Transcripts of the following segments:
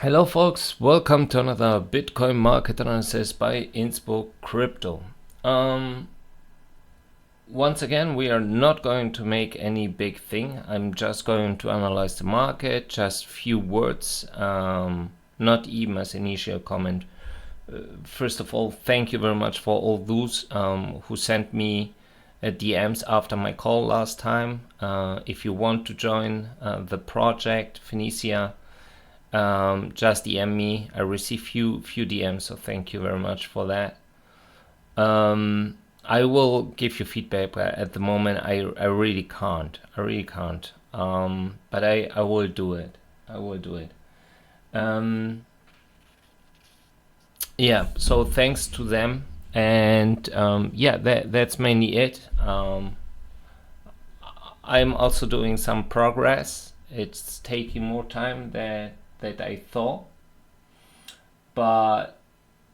Hello folks, welcome to another Bitcoin market analysis by Inspocrypto. Once again, we are not going to make any big thing. I'm just going to analyze the market, just few words, not even as initial comment. First of all, thank you very much for all those who sent me DMs after my call last time. If you want to join the project Phoenicia, just DM me. I received few DMs, so thank you very much for that. I will give you feedback, but at the moment I really can't. But I will do it. Yeah, so thanks to them, and yeah, that's mainly it. I'm also doing some progress. It's taking more time than I thought, but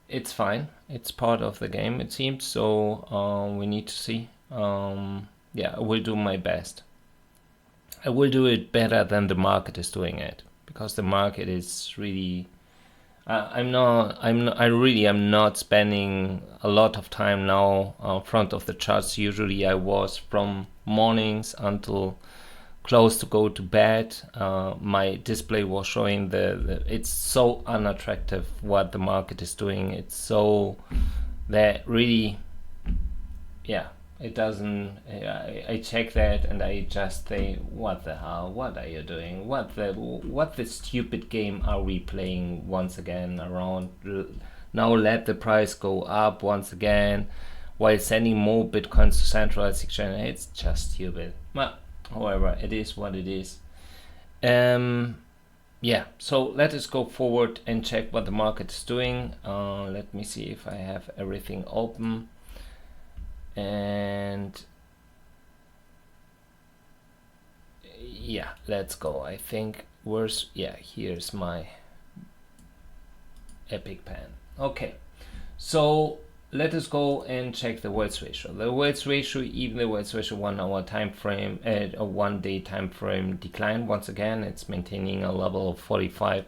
it's fine. It's part of the game, it seems. So we need to see. Yeah, I will do my best. I will do it better than the market is doing it, because the market is really. I really am not spending a lot of time now in front of the charts. Usually, I was from mornings until close to go to bed. My display was showing it's so unattractive what the market is doing. It's so that really, yeah, it doesn't. I check that and I just say, what the hell? What are you doing? What the stupid game are we playing once again around? Now let the price go up once again while sending more bitcoins to centralized exchange. It's just stupid. Well, however, it is what it is. Yeah, so let us go forward and check what the market is doing. Let me see if I have everything open. And yeah, let's go. I think here's my epic pen. Okay, so let us go and check the weights ratio. The weights ratio, even the weights ratio 1 hour time frame, at a 1 day time frame decline. Once again, it's maintaining a level of 45.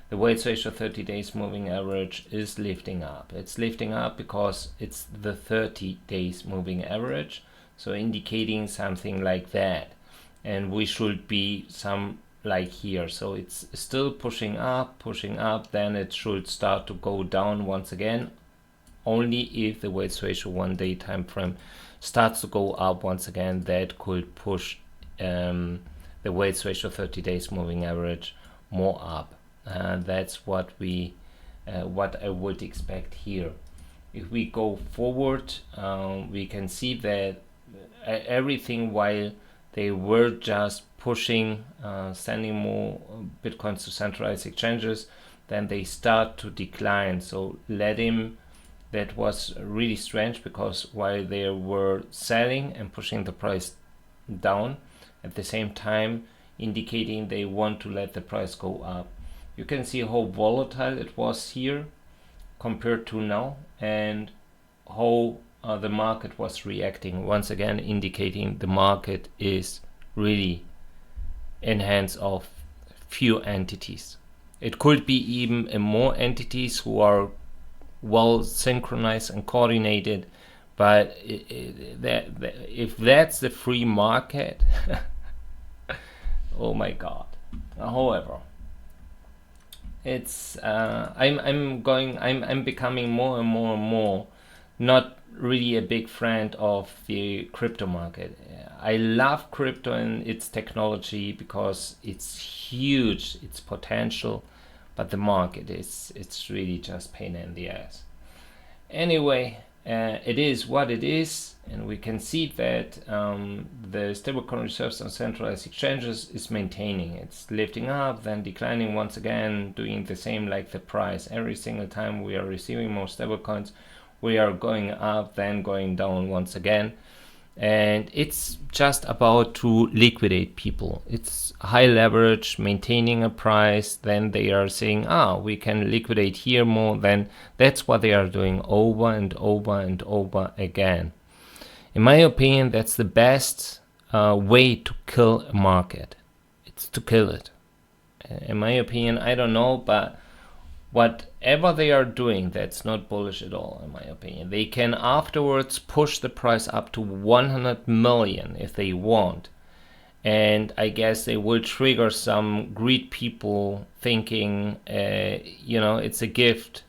The weights ratio 30 days moving average is lifting up. It's lifting up because it's the 30 days moving average, so indicating something like that. And we should be some like here. So it's still pushing up, then it should start to go down once again, only if the weights ratio 1 day time frame starts to go up once again. That could push the weights ratio 30 days moving average more up. That's what I would expect here. If we go forward, we can see that everything, while they were just pushing, sending more bitcoins to centralized exchanges, then they start to decline. So that was really strange, because while they were selling and pushing the price down, at the same time indicating they want to let the price go up. You can see how volatile it was here compared to now, and how the market was reacting. Once again, indicating the market is really in hands of few entities. It could be even more entities who are well synchronized and coordinated, but if that's the free market, oh my god. However, it's I'm becoming more and more not really a big friend of the crypto market. I love crypto and its technology because it's huge, its potential, but the market it's really just pain in the ass. Anyway, it is what it is, and we can see that the stablecoin reserves on centralized exchanges is maintaining. It's lifting up, then declining once again, doing the same like the price. Every single time we are receiving more stablecoins, we are going up, then going down once again. And it's just about to liquidate people. It's high leverage, maintaining a price, then they are saying, we can liquidate here more. Then that's what they are doing over and over again. In my opinion, that's the best way to kill a market. It's to kill it. In my opinion, I don't know, but whatever they are doing, that's not bullish at all, in my opinion. They can afterwards push the price up to 100 million if they want. And I guess they will trigger some greed people thinking, it's a gift,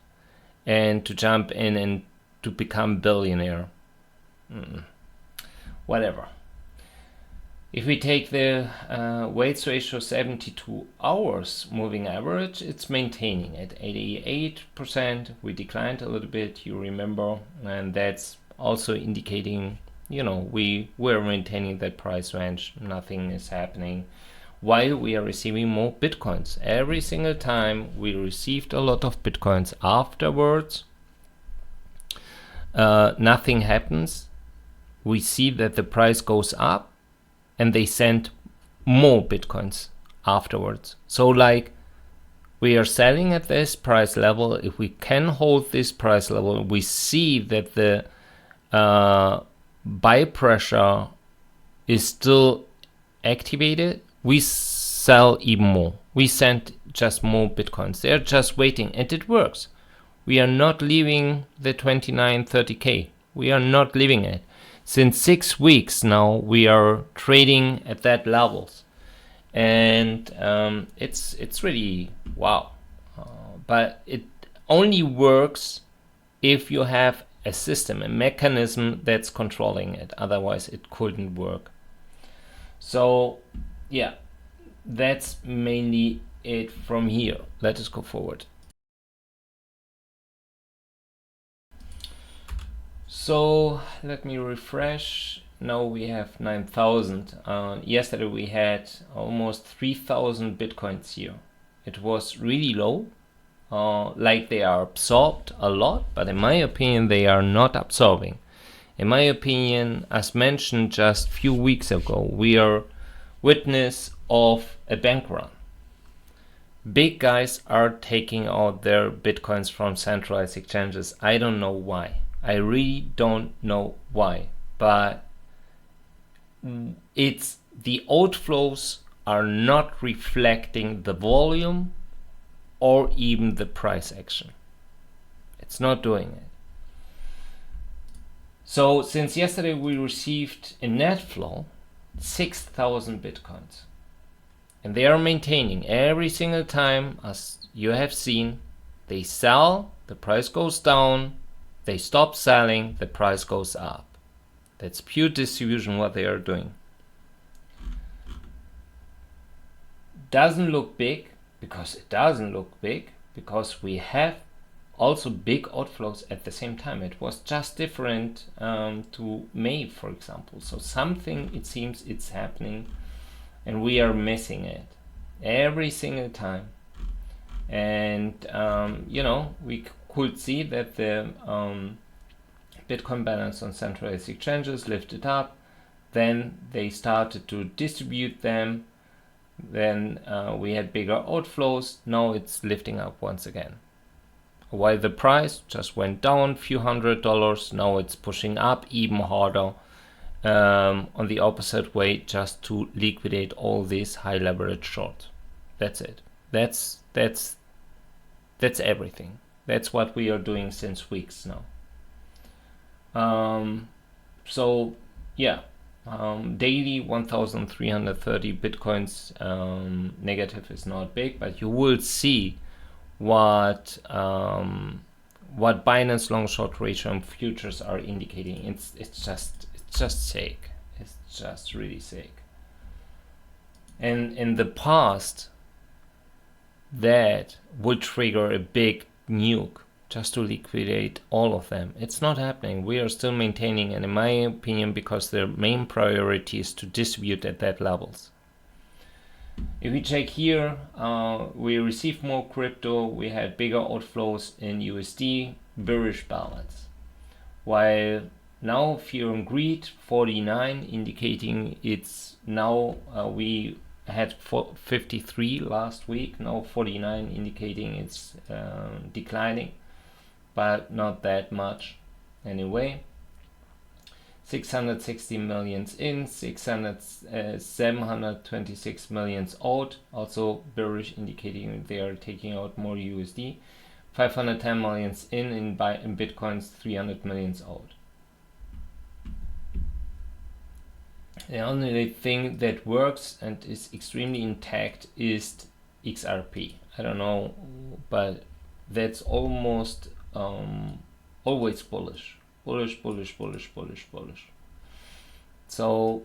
and to jump in and to become billionaire. Whatever. If we take the weights ratio 72 hours moving average, it's maintaining at 88%. We declined a little bit, you remember, and that's also indicating, we were maintaining that price range. Nothing is happening while we are receiving more Bitcoins. Every single time we received a lot of Bitcoins afterwards, nothing happens. We see that the price goes up, and they send more Bitcoins afterwards. So like, we are selling at this price level. If we can hold this price level, we see that the buy pressure is still activated, we sell even more. We send just more Bitcoins. They're just waiting, and it works. We are not leaving the 29, 30K. We are not leaving it. Since 6 weeks now, we are trading at that levels, and it's really wow. But it only works if you have a system, a mechanism that's controlling it. Otherwise, it couldn't work. So yeah, that's mainly it from here. Let us go forward. So let me refresh. Now we have 9,000. Yesterday we had almost 3,000 Bitcoins here. It was really low. Like they are absorbed a lot, but in my opinion they are not absorbing. In my opinion, as mentioned just a few weeks ago, we are witness of a bank run. Big guys are taking out their Bitcoins from centralized exchanges. I don't know why. I really don't know why, but it's the outflows are not reflecting the volume or even the price action. It's not doing it. So since yesterday we received a net flow 6,000 Bitcoins, and they are maintaining every single time, as you have seen. They sell, the price goes down. They stop selling, the price goes up. That's pure distribution what they are doing. Doesn't look big, because it doesn't look big, because we have also big outflows at the same time. It was just different to May, for example. So something, it seems, it's happening, and we are missing it every single time. And we could see that the Bitcoin balance on centralized exchanges lifted up. Then they started to distribute them. Then we had bigger outflows. Now it's lifting up once again. While the price just went down a few $100, now it's pushing up even harder on the opposite way, just to liquidate all these high leverage shorts. That's it. That's everything. That's what we are doing since weeks now. So yeah, daily 1,330 Bitcoins negative is not big, but you will see what Binance long short ratio and futures are indicating. It's just sick. It's just really sick. And in the past, that would trigger a big nuke just to liquidate all of them. It's not happening. We are still maintaining, and in my opinion, because their main priority is to distribute at that levels. If we check here, we received more crypto. We had bigger outflows in USD, bearish balance. While now fear and greed 49, indicating it's now we had 53 last week, now 49, indicating it's declining, but not that much anyway. 660 millions in, 726 millions out, also bearish, indicating they are taking out more USD. 510 millions in Bitcoins, 300 millions out. The only thing that works and is extremely intact is XRP. I don't know, but that's almost always bullish. Bullish. So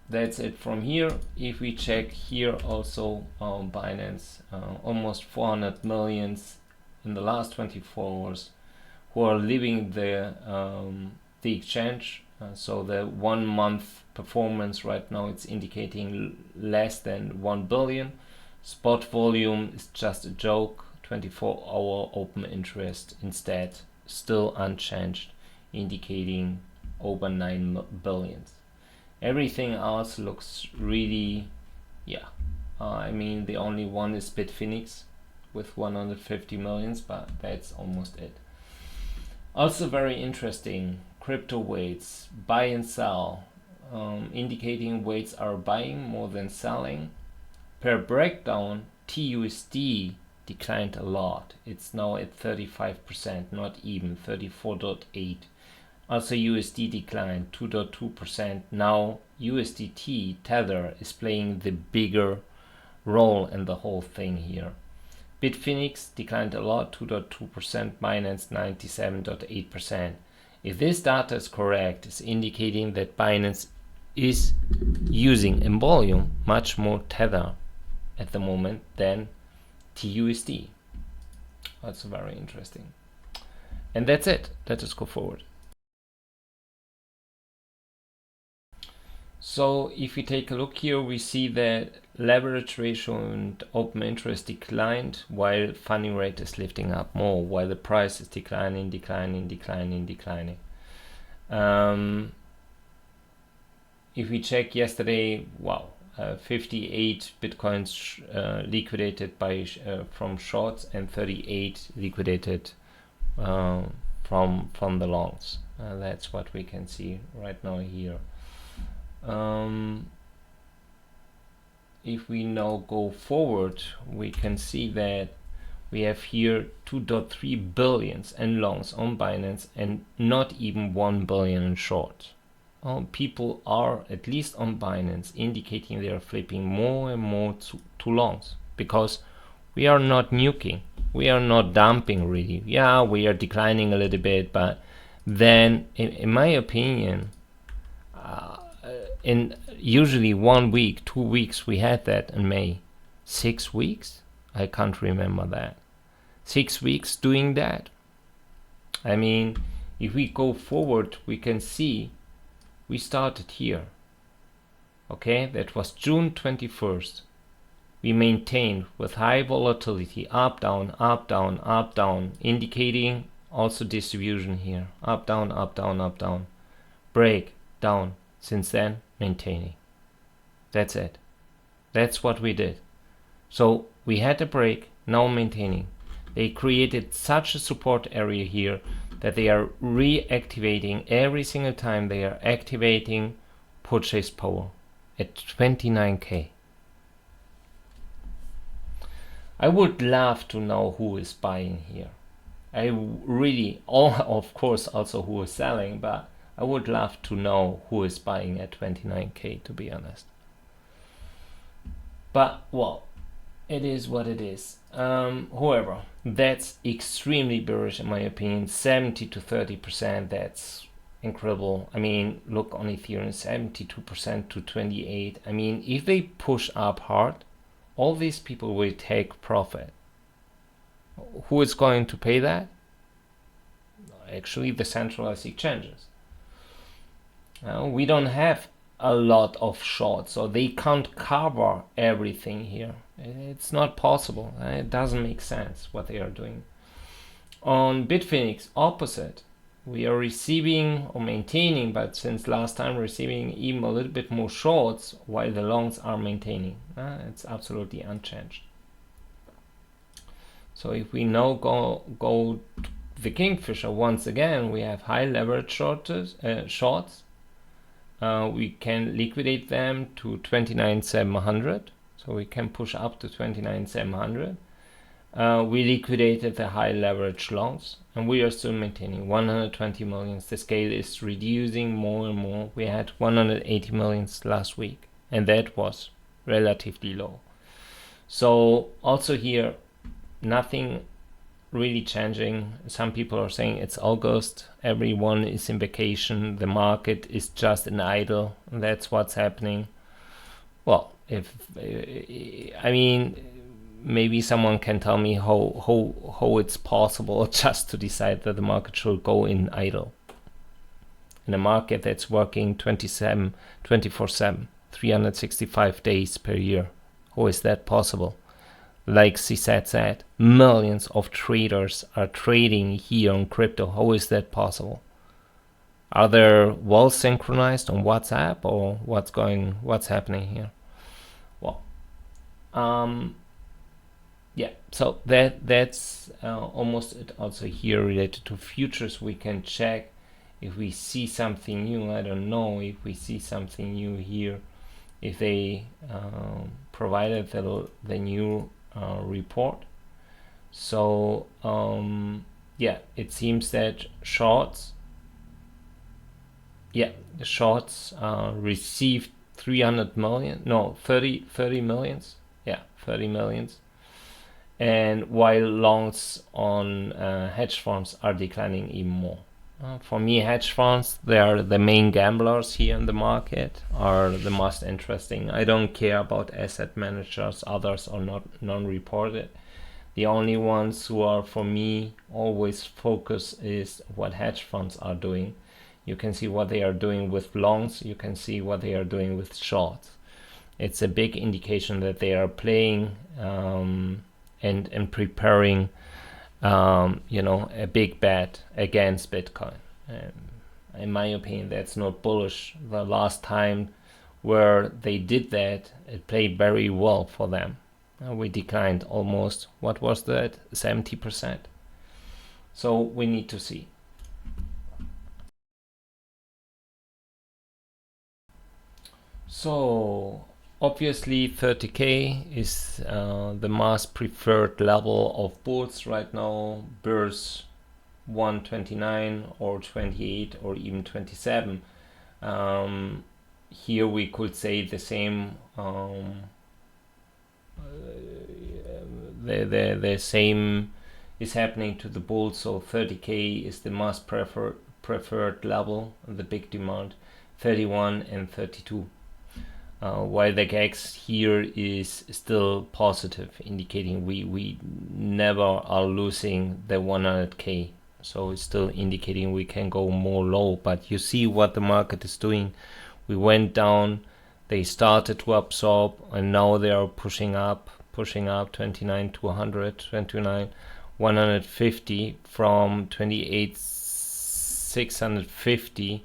that's it from here. If we check here also, Binance, almost 400 millions in the last 24 hours who are leaving the exchange. So the 1 month performance right now, it's indicating less than 1 billion. Spot volume is just a joke. 24-hour open interest instead still unchanged, indicating over 9 billions. Everything else looks really, I mean, the only one is Bitfinex with 150 millions, but that's almost it. Also very interesting, crypto weights, buy and sell, indicating weights are buying more than selling. Per breakdown, TUSD declined a lot. It's now at 35%, not even 34.8. Also USD declined 2.2%. Now USDT Tether is playing the bigger role in the whole thing here. Bitfinex declined a lot, 2.2%, Binance 97.8%. If this data is correct, it's indicating that Binance is using in volume much more Tether at the moment than TUSD. That's very interesting. And that's it. Let us go forward. So if we take a look here, we see that leverage ratio and open interest declined while funding rate is lifting up more, while the price is declining. If we check yesterday, wow, 58 Bitcoins liquidated by from shorts and 38 liquidated from the longs. That's what we can see right now here. If we now go forward, we can see that we have here 2.3 billions in longs on Binance and not even 1 billion in short. People are, at least on Binance, indicating they are flipping more and more to longs, because we are not nuking, we are not dumping really. Yeah, we are declining a little bit, but then in my opinion, in usually 1 week, 2 weeks, we had that in May. 6 weeks? I can't remember that. 6 weeks doing that? I mean, if we go forward, we can see we started here. Okay, that was June 21st. We maintained with high volatility, up, down, up, down, up, down, indicating also distribution here. Up, down, up, down, up, down. Break, down. Since then, maintaining. That's it. That's what we did. So we had a break, now maintaining. They created such a support area here that they are reactivating every single time they are activating purchase power at 29k. I would love to know who is buying here. I really, of course also who is selling, but I would love to know who is buying at 29k, to be honest. But, well, it is what it is. However, that's extremely bearish in my opinion. 70 to 30%, that's incredible. I mean, look on Ethereum, 72% to 28. I mean, if they push up hard, all these people will take profit. Who is going to pay that? Actually, the centralized exchanges. We don't have a lot of shorts, so they can't cover everything here. It's not possible. It doesn't make sense what they are doing. On Bitfinex, opposite. We are receiving or maintaining, but since last time receiving even a little bit more shorts while the longs are maintaining. It's absolutely unchanged. So if we now go to the Kingfisher once again, we have high leverage shorts, we can liquidate them to 29,700. So we can push up to 29,700. We liquidated the high leverage longs, and we are still maintaining 120 millions. The scale is reducing more and more. We had 180 millions last week, and that was relatively low. So also here, nothing really changing. Some people are saying it's August, everyone is in vacation, the market is just an idle. That's what's happening. Well, I mean, maybe someone can tell me how it's possible just to decide that the market should go in idle. In a market that's working 24/7, 365 days per year. How is that possible? Like CZ said, millions of traders are trading here on crypto. How is that possible? Are they well synchronized on WhatsApp, or what's happening here? Well, yeah, so that's almost it. Also here related to futures, we can check if we see something new. I don't know if we see something new here, if they provided the new report. So yeah, it seems that shorts received 300 million, no, 30 millions. Yeah, 30 millions. And while longs on hedge funds are declining even more. For me, hedge funds, they are the main gamblers here in the market, are the most interesting. I don't care about asset managers, others are not non-reported. The only ones who are, for me, always focus is what hedge funds are doing. You can see what they are doing with longs, you can see what they are doing with shorts. It's a big indication that they are playing and preparing a big bet against Bitcoin. In my opinion, that's not bullish. The last time where they did that, it played very well for them. We declined almost, what was that, 70%. So we need to see. So obviously 30k is the most preferred level of bulls right now. Bears 129 or 28 or even 27. Here we could say the same. The same is happening to the bulls. So 30k is the most preferred level, the big demand. 31 and 32. While the GAX here is still positive, indicating we never are losing the 100k. So it's still indicating we can go more low. But you see what the market is doing. We went down, they started to absorb, and now they are pushing up 29 to 100, 29, 150 from 28,650.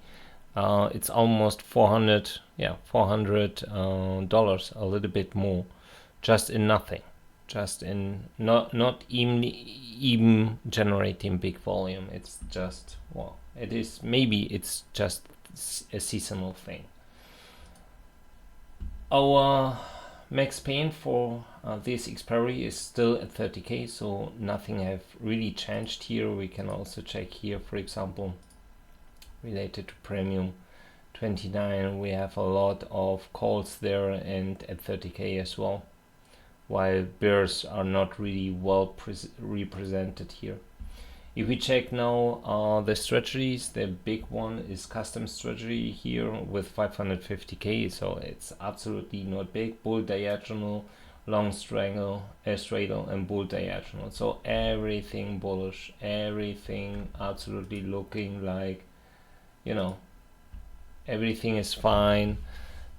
It's almost 400, $400, a little bit more, just in nothing, just in not even generating big volume. It's just, well, it is, maybe it's just a seasonal thing. Our max pain for this expiry is still at 30k, so nothing have really changed here. We can also check here, for example, related to premium 29, we have a lot of calls there, and at 30k as well, while bears are not really well represented here. If we check now the strategies, the big one is custom strategy here with 550k, so it's absolutely not big. Bull diagonal, long straddle, and bull diagonal. So everything bullish, everything absolutely looking like, everything is fine,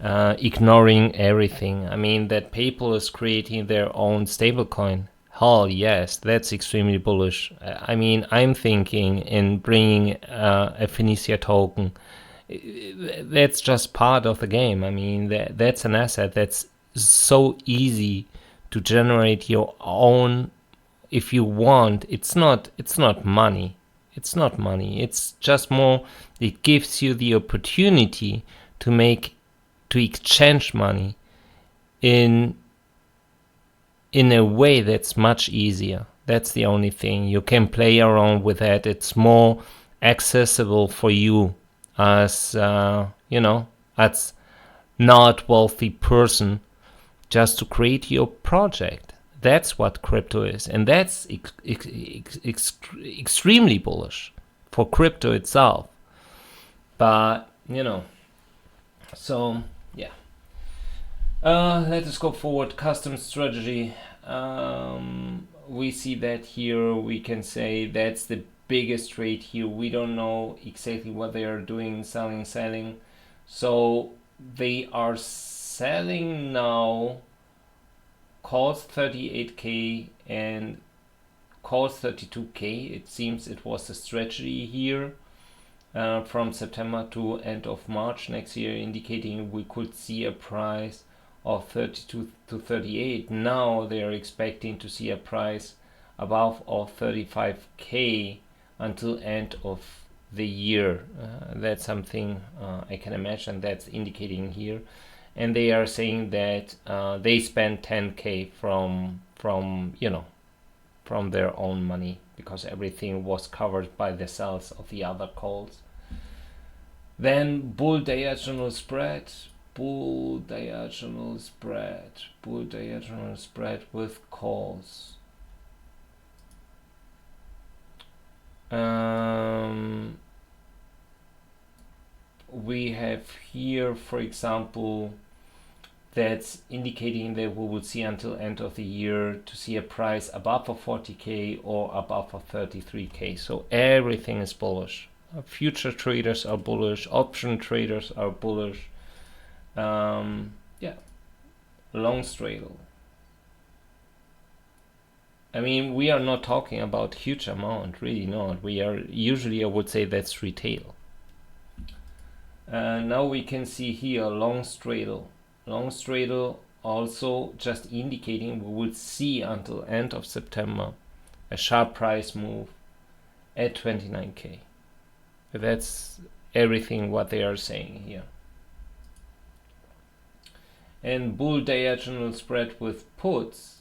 ignoring everything. I mean, that PayPal is creating their own stablecoin. Hell yes, that's extremely bullish. I mean, I'm thinking in bringing a Phoenicia token. That's just part of the game. I mean, that's an asset that's so easy to generate your own if you want. It's not money. It's not money. It's just more, it gives you the opportunity to exchange money in a way that's much easier. That's the only thing. You can play around with that. It's more accessible for you as as not wealthy person, just to create your project. That's what crypto is, and that's extremely bullish for crypto itself. But so yeah. Let us go forward. Custom strategy. We see that here. We can say that's the biggest trade here. We don't know exactly what they are doing, selling. So they are selling now calls 38k and calls 32k. It seems it was a strategy here from September to end of March next year, indicating we could see a price of 32 to 38. Now they are expecting to see a price above of 35k until end of the year. That's something I can imagine that's indicating here. And they are saying that they spent 10k from their own money, because everything was covered by the sales of the other calls. Then bull diagonal spread with calls. We have here, for example, that's indicating that we will see until end of the year to see a price above of 40k or above of 33k. So everything is bullish. Future traders are bullish, option traders are bullish. Long straddle. I mean, we are not talking about huge amount, really not. We are usually, I would say, that's retail. Now we can see here long straddle. Long straddle also just indicating we will see until end of September a sharp price move at 29k. That's everything what they are saying here. And bull diagonal spread with puts,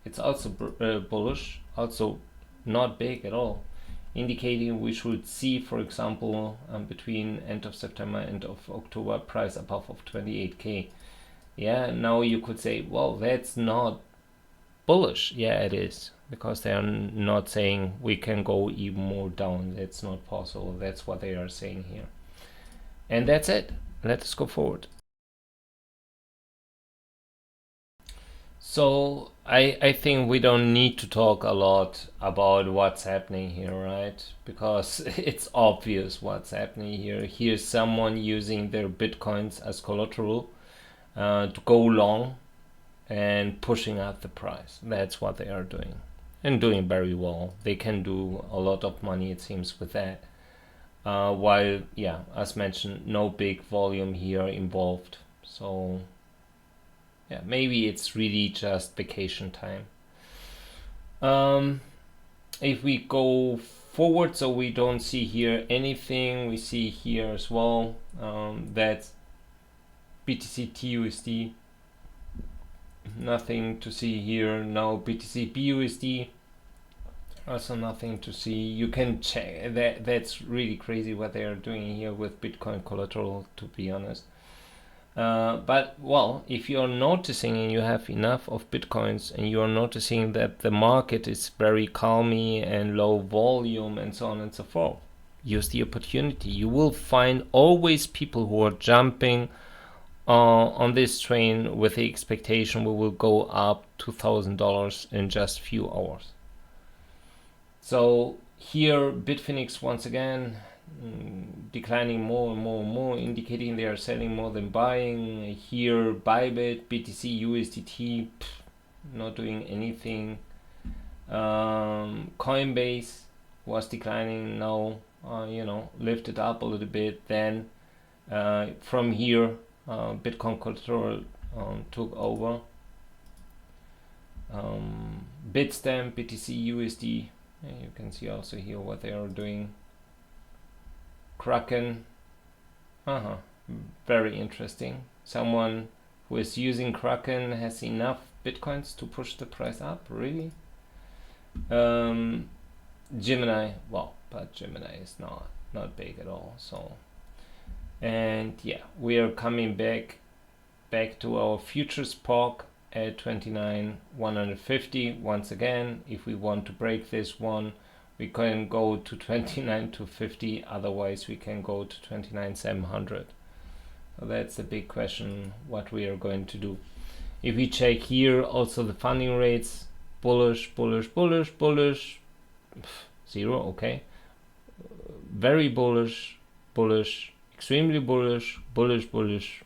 it's also bullish, also not big at all, indicating we should see, for example, between end of September and end of October price above of 28k. Yeah, now you could say, well, that's not bullish. Yeah, it is, because they are not saying we can go even more down. That's not possible. That's what they are saying here. And that's it. Let us go forward. So I think we don't need to talk a lot about what's happening here, right? Because it's obvious what's happening here. Here's someone using their bitcoins as collateral to go long and pushing up the price. That's what they are doing, and doing very well. They can do a lot of money, it seems, with that. While, yeah, as mentioned, no big volume here involved. So yeah, maybe it's really just vacation time. If we go forward, so we don't see here anything, we see here as well that's BTC TUSD, nothing to see here. Now BTC BUSD, also nothing to see. You can check that. That's really crazy what they are doing here with Bitcoin collateral, to be honest. But well, if you're noticing and you have enough of bitcoins and you're noticing that the market is very calmy and low volume and so on and so forth, use the opportunity. You will find always people who are jumping on this train with the expectation we will go up $2,000 in just a few hours. So here Bitfinex once again declining more and more, indicating they are selling more than buying. Here Bybit, BTC USDT, not doing anything. Coinbase was declining, now lifted up a little bit. Then from here Bitcoin control took over. Bitstamp, BTC USD, you can see also here what they are doing. Kraken, Very interesting. Someone who is using Kraken has enough Bitcoins to push the price up, really? Gemini, well, but Gemini is not big at all. So, and yeah, we are coming back to our futures POC at 29,150 once again. If we want to break this one, we can go to 29,250. Otherwise, we can go to 29,700. So that's the big question, what we are going to do. If we check here, also the funding rates, bullish, bullish, bullish, bullish, 0, okay. Very bullish, bullish, extremely bullish, bullish, bullish,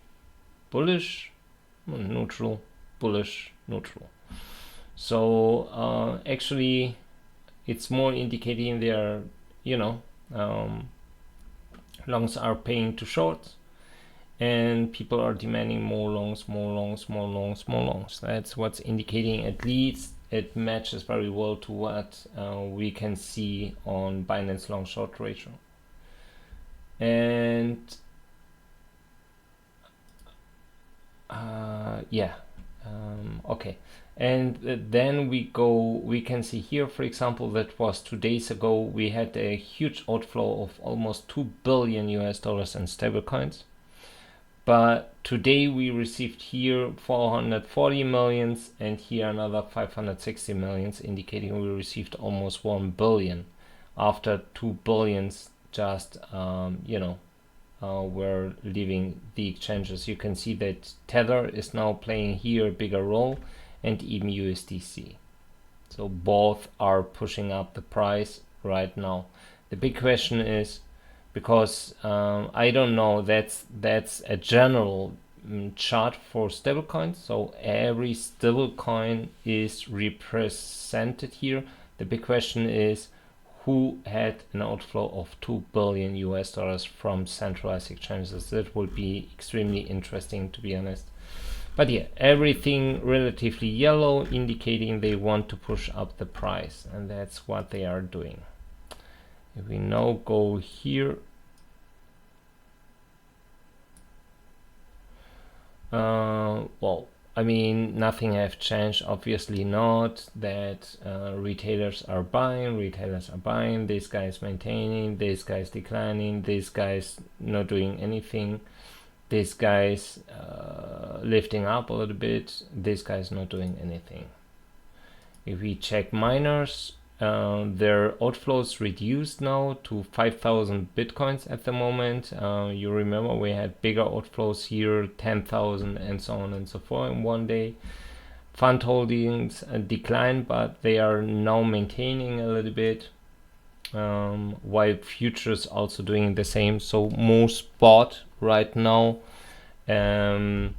bullish, neutral, bullish, neutral. So actually, it's more indicating their, longs are paying to shorts, and people are demanding more longs, more longs, more longs, more longs. That's what's indicating. At least it matches very well to what we can see on Binance long short ratio. And okay. And then we can see here, for example, that was 2 days ago, we had a huge outflow of almost $2 billion in stablecoins. But today we received here 440 millions and here another 560 millions, indicating we received almost 1 billion after 2 billions just, were leaving the exchanges. You can see that Tether is now playing here a bigger role, and even USDC. So both are pushing up the price right now. The big question is, because I don't know, that's a general chart for stablecoins. So every stablecoin is represented here. The big question is, who had an outflow of $2 billion from centralized exchanges? That would be extremely interesting, to be honest. But yeah, everything relatively yellow, indicating they want to push up the price, and that's what they are doing. If we now go here, well, I mean, nothing have changed, obviously not. That retailers are buying, this guy is maintaining, this guy is declining, this guy is not doing anything, this guy is lifting up a little bit, this guy is not doing anything. If we check miners, their outflows reduced now to 5,000 bitcoins at the moment. You remember we had bigger outflows here, 10,000 and so on and so forth in one day. Fund holdings declined, but they are now maintaining a little bit, while futures also doing the same. So most bought right now, or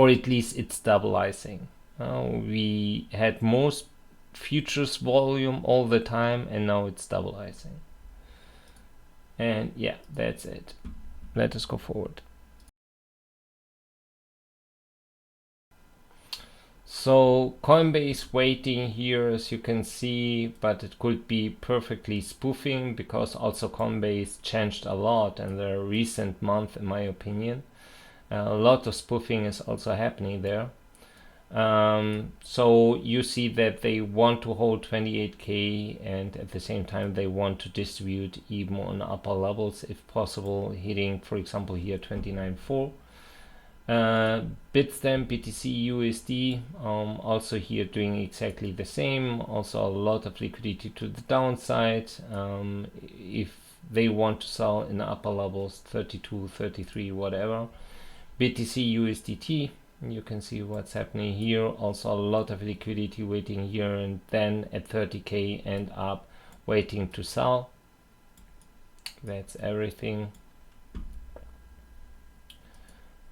at least it's stabilizing. We had most futures volume all the time, and now it's stabilizing. And yeah, that's it. Let us go forward. So Coinbase waiting here, as you can see, but it could be perfectly spoofing, because also Coinbase changed a lot in the recent month, in my opinion. A lot of spoofing is also happening there. So you see that they want to hold 28k, and at the same time they want to distribute even on upper levels if possible, hitting, for example, here 29.4. Bitstamp, BTC, USD, also here doing exactly the same. Also a lot of liquidity to the downside. If they want to sell in the upper levels, 32, 33, whatever. BTC, USDT, you can see what's happening here. Also a lot of liquidity waiting here, and then at 30k and up, waiting to sell. That's everything.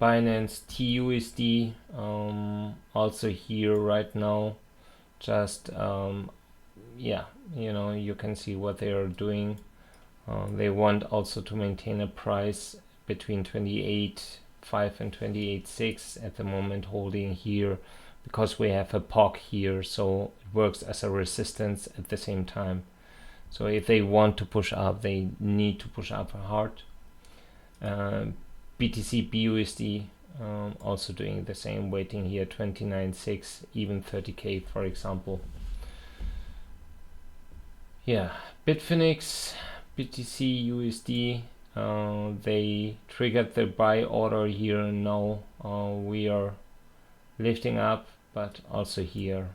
Binance TUSD, also here right now, just yeah, you can see what they are doing. They want also to maintain a price between 28.5 and 28.6 at the moment, holding here because we have a POC here, so it works as a resistance at the same time. So if they want to push up, they need to push up hard. BTC BUSD also doing the same, waiting here 29.6, even 30k for example. Yeah, Bitfinex, BTC USD, they triggered the buy order here, and now we are lifting up, but also here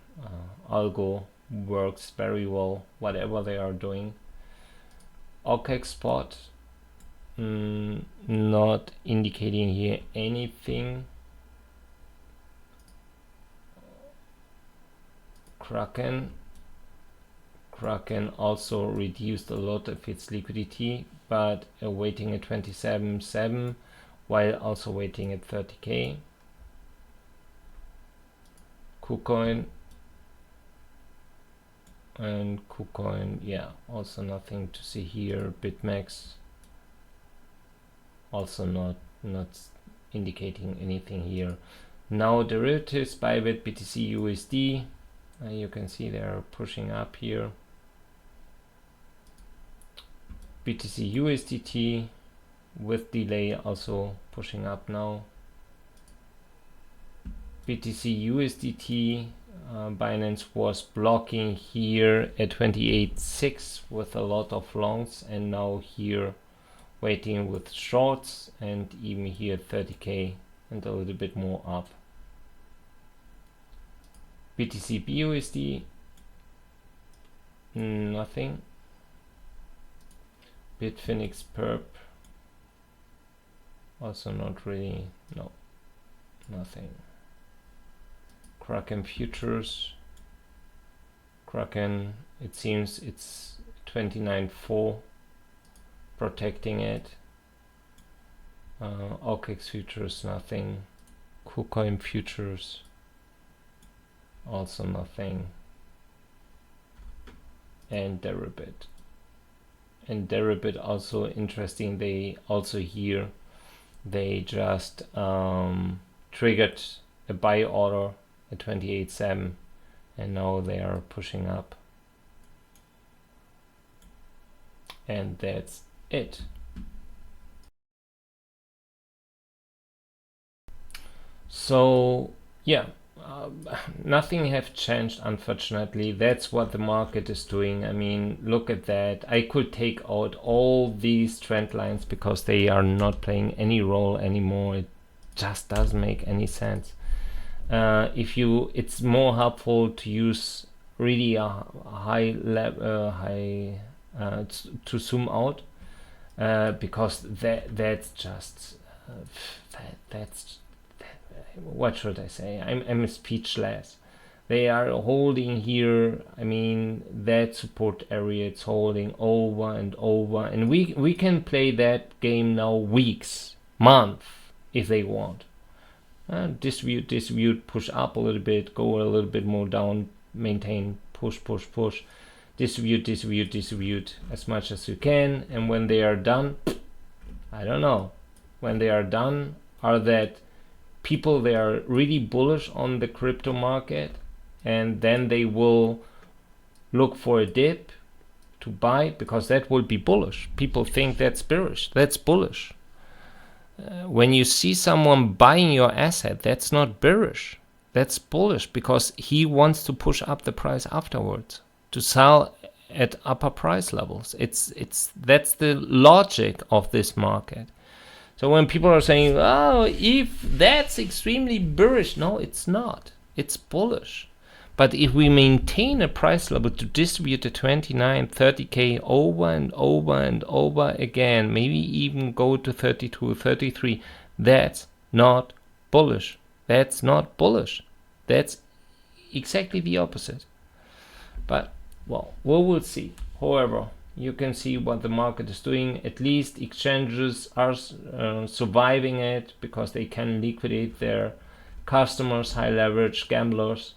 algo works very well whatever they are doing. OKEX spot, not indicating here anything. Kraken also reduced a lot of its liquidity, but waiting at 27.7 while also waiting at 30k. KuCoin, and KuCoin, yeah, also nothing to see here. BitMEX also not indicating anything here. Now derivatives, Bybit, BTC USD, you can see they are pushing up here. BTC USDT with delay also pushing up now. BTC USDT, Binance was blocking here at 28.6 with a lot of longs, and now here waiting with shorts, and even here 30k and a little bit more up. BTC BUSD, nothing. Bitfinex Perp, also not really, no, nothing. Kraken futures, Kraken, it seems it's 29.4 protecting it. OKEX futures, nothing. KuCoin futures, also nothing. And Deribit. And Deribit also interesting, they also here, they just triggered a buy order at 28.7, and now they are pushing up. And that's it. So yeah, nothing have changed, unfortunately. That's what the market is doing. I mean, look at that. I could take out all these trend lines because they are not playing any role anymore. It just doesn't make any sense. It's more helpful to use really a high level, to zoom out, because that's just that's what should I say? I'm speechless. They are holding here. I mean, that support area, it's holding over and over, and we can play that game now weeks, month if they want. Distribute, push up a little bit, go a little bit more down, maintain, push, distribute as much as you can, and when they are done, I don't know. When they are done, are that people, they are really bullish on the crypto market, and then they will look for a dip to buy, because that will be bullish. People think that's bearish, that's bullish. When you see someone buying your asset, that's not bearish, that's bullish, because he wants to push up the price afterwards to sell at upper price levels. That's the logic of this market. So when people are saying, oh, if that's extremely bearish, no, it's not, it's bullish. But if we maintain a price level to distribute the 29, 30k over and over and over again, maybe even go to 32, 33, that's not bullish. That's not bullish. That's exactly the opposite. But, well, we will see. However, you can see what the market is doing. At least exchanges are surviving it, because they can liquidate their customers, high leverage gamblers.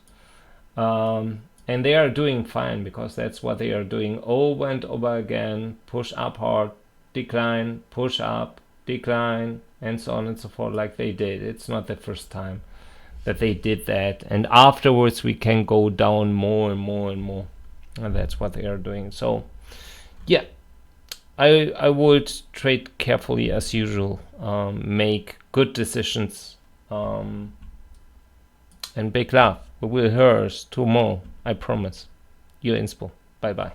And they are doing fine, because that's what they are doing over and over again. Push up hard, decline, push up, decline, and so on and so forth, like they did. It's not the first time that they did that. And afterwards we can go down more and more and more. And that's what they are doing. So yeah, I would trade carefully as usual, make good decisions, and big love. We will hear us tomorrow, I promise. Your Inspo. Bye bye.